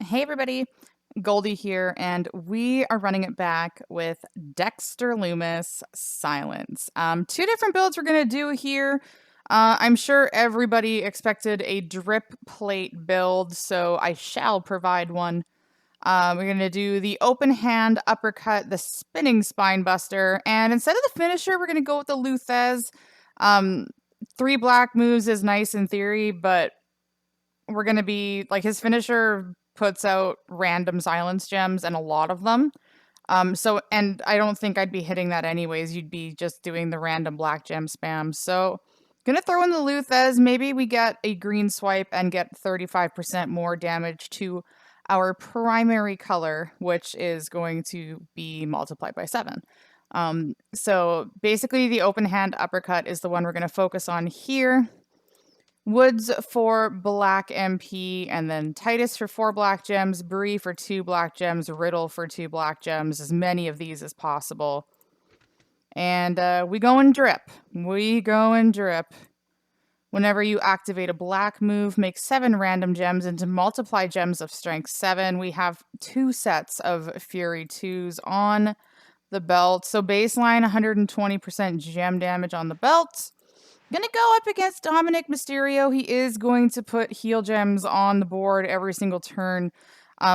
Hey everybody, Goldie here, and we are running it back with Dexter Loomis Silence. Two different builds we're gonna do here. I'm sure everybody expected a drip plate build, so I shall provide one. We're gonna do the open hand uppercut, the spinning spine buster, and instead of the finisher, we're gonna go with the Luthez. Um, 3 black moves is nice in theory, but we're gonna be like his finisher puts out random silence gems and a lot of them. And I don't think I'd be hitting that anyways. You'd be just doing the random black gem spam. So gonna throw in the Luthez. Maybe we get a green swipe and get 35% more damage to our primary color, which is going to be multiplied by 7. So basically the open hand uppercut is the one we're gonna focus on here. Woods for black MP, and then Titus for 4 black gems, Bree for 2 black gems, Riddle for 2 black gems, as many of these as possible. And we go in drip. We go in drip. Whenever you activate a black move, make 7 random gems into multiply gems of strength 7. We have 2 sets of Fury 2s on the belt. So baseline 120% gem damage on the belt. Gonna go up against Dominic Mysterio. He is going to put heal gems on the board every single turn.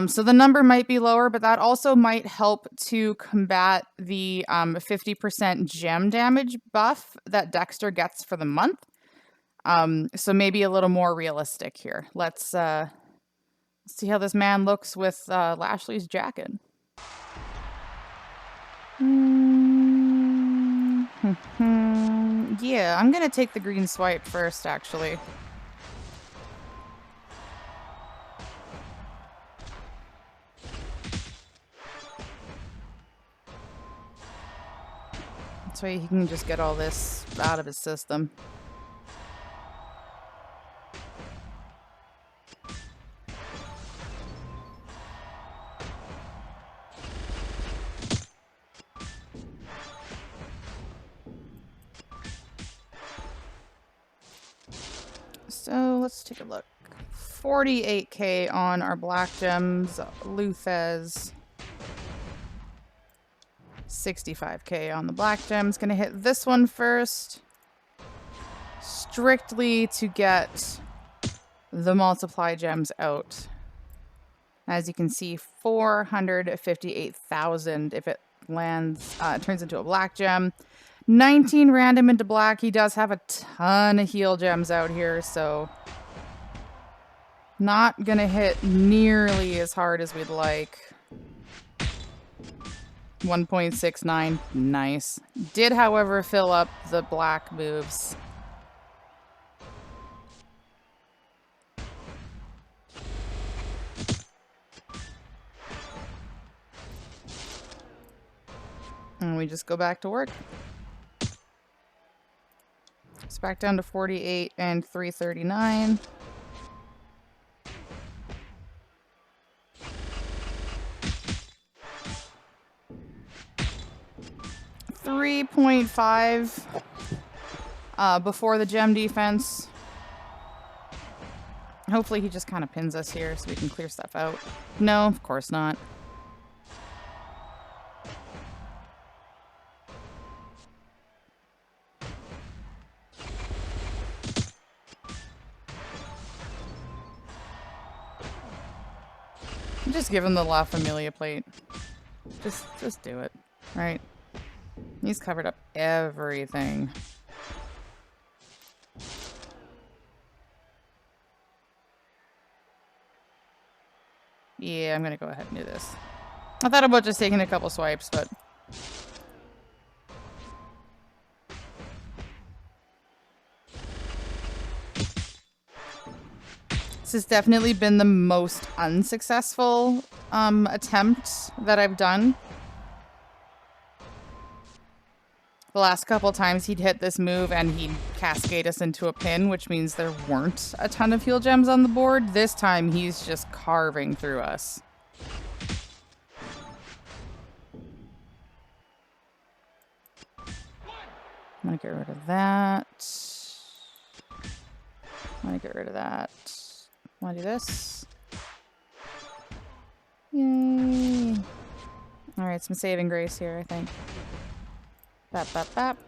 So the number might be lower, but that also might help to combat the 50% gem damage buff that Dexter gets for the month. So maybe a little more realistic here. Let's see how this man looks with Lashley's jacket. Yeah, I'm gonna take the green swipe first, actually. That's why he can just get all this out of his system. So let's take a look. 48k on our black gems, Luthez. 65k on the black gems. Gonna hit this one first. Strictly to get the multiply gems out. As you can see, 458,000 if it lands, turns into a black gem. 19 random into black. He does have a ton of heal gems out here, so not gonna hit nearly as hard as we'd like. 1.69, nice. Did, however, fill up the black moves. And we just go back to work. It's back down to 48 and 339. $3.5 before the gem defense. Hopefully he just kind of pins us here so we can clear stuff out. No, of course not. Just give him the La Familia plate. Just do it, right? He's covered up everything. Yeah, I'm gonna go ahead and do this. I thought about just taking a couple swipes, but this has definitely been the most unsuccessful attempt that I've done. The last couple times he'd hit this move and he'd cascade us into a pin, which means there weren't a ton of heal gems on the board. This time he's just carving through us. I'm gonna get rid of that. I'm gonna get rid of that. Wanna do this? Yay. Alright, some saving grace here, I think. Bap, bap, bap.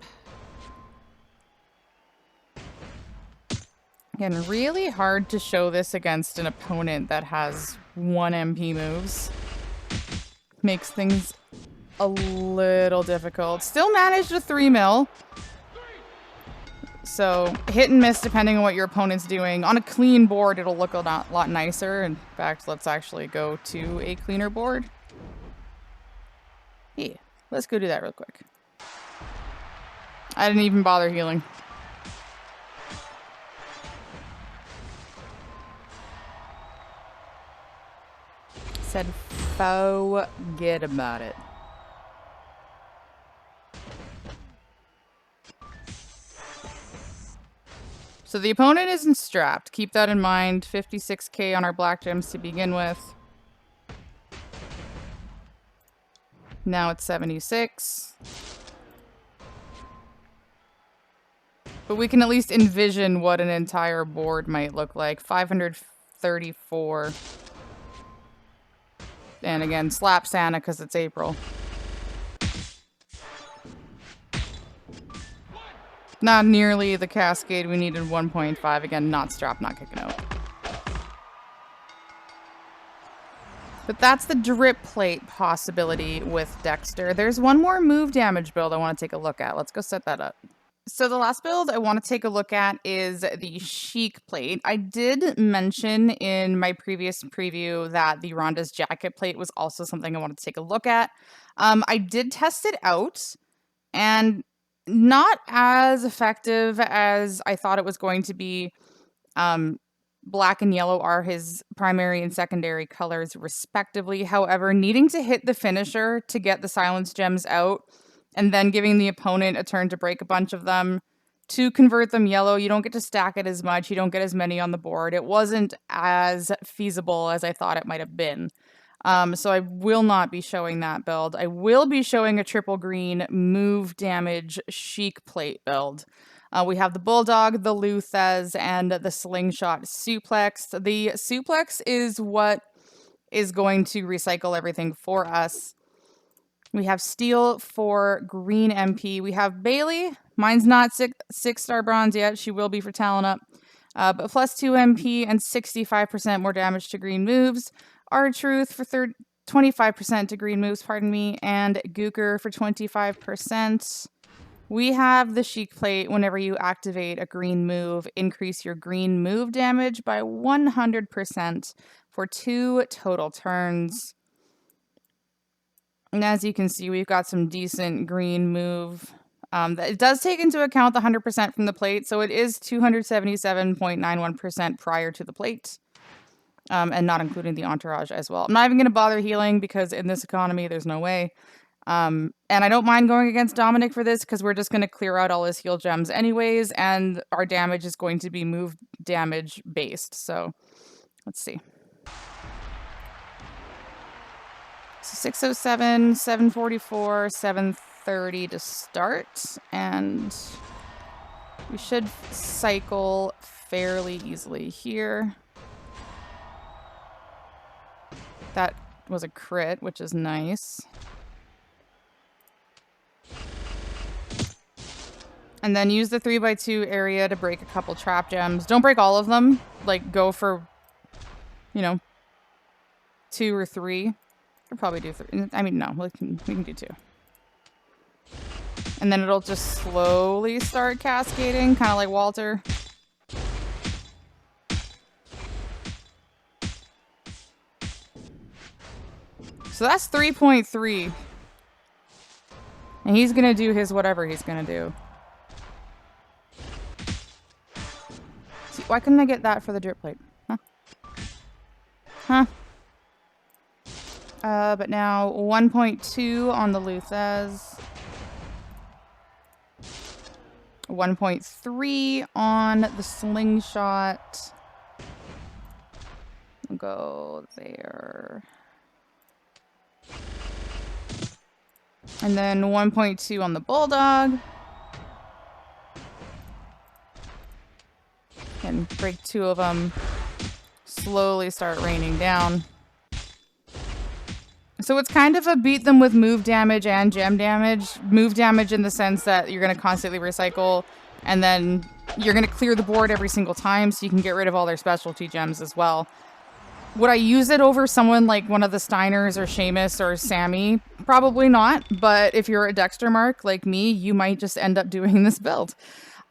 Again, really hard to show this against an opponent that has 1 MP moves. Makes things a little difficult. Still managed a 3 mil. So, hit and miss depending on what your opponent's doing. On a clean board, it'll look a lot nicer. In fact, let's actually go to a cleaner board. Yeah, let's go do that real quick. I didn't even bother healing. Said forget about it. So the opponent isn't strapped. Keep that in mind. 56k on our black gems to begin with. Now it's 76. But we can at least envision what an entire board might look like. 534. And again, slap Santa because it's April. Not nearly the cascade we needed. 1.5. Again, not strap, not kicking out. But that's the drip plate possibility with Dexter. There's one more move damage build I want to take a look at. Let's go set that up. So the last build I want to take a look at is the Chic plate. I did mention in my previous preview that the Ronda's jacket plate was also something I wanted to take a look at. I did test it out, and not as effective as I thought it was going to be. Black and yellow are his primary and secondary colors, respectively. However, needing to hit the finisher to get the silence gems out, and then giving the opponent a turn to break a bunch of them to convert them yellow, you don't get to stack it as much. You don't get as many on the board. It wasn't as feasible as I thought it might have been. So I will not be showing that build. I will be showing a triple green move damage Chic plate build. We have the Bulldog, the Luthez, and the Slingshot Suplex. The Suplex is what is going to recycle everything for us. We have Steel for green MP. We have Bailey. Mine's not 6-star bronze yet. She will be for Talent Up. But plus 2 MP and 65% more damage to green moves. R-Truth for 25% to green moves, pardon me. And Gooker for 25%. We have the Chic plate. Whenever you activate a green move, increase your green move damage by 100% for 2 total turns. And as you can see, we've got some decent green move. It does take into account the 100% from the plate, so it is 277.91% prior to the plate, and not including the entourage as well. I'm not even going to bother healing because in this economy, there's no way. And I don't mind going against Dominic for this because we're just going to clear out all his heal gems anyways, and our damage is going to be move damage based. So let's see. So 607, 744, 730 to start, and we should cycle fairly easily here. That was a crit, which is nice. And then use the 3x2 area to break a couple trap gems. Don't break all of them. Like, go for, 2 or 3. We'll probably do 3. I mean, no, we can do 2. And then it'll just slowly start cascading, kind of like Walter. So that's 3.3. And he's going to do his whatever he's going to do. See, why couldn't I get that for the drip plate? Huh? But now 1.2 on the Luthez. 1.3 on the Slingshot. We'll go there. And then 1.2 on the Bulldog. And break 2 of them. Slowly start raining down. So it's kind of a beat them with move damage and gem damage. Move damage in the sense that you're going to constantly recycle, and then you're going to clear the board every single time so you can get rid of all their specialty gems as well. Would I use it over someone like one of the Steiners or Seamus or Sammy? Probably not, but if you're a Dexter Mark like me, you might just end up doing this build.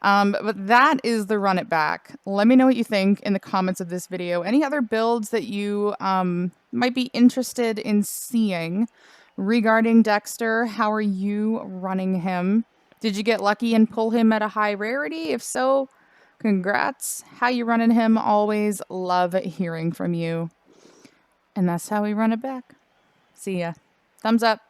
But that is the run it back. Let me know what you think in the comments of this video. Any other builds that you might be interested in seeing regarding Dexter? How are you running him? Did you get lucky and pull him at a high rarity? If so, congrats. How you running him? Always love hearing from you. And that's how we run it back. See ya. Thumbs up.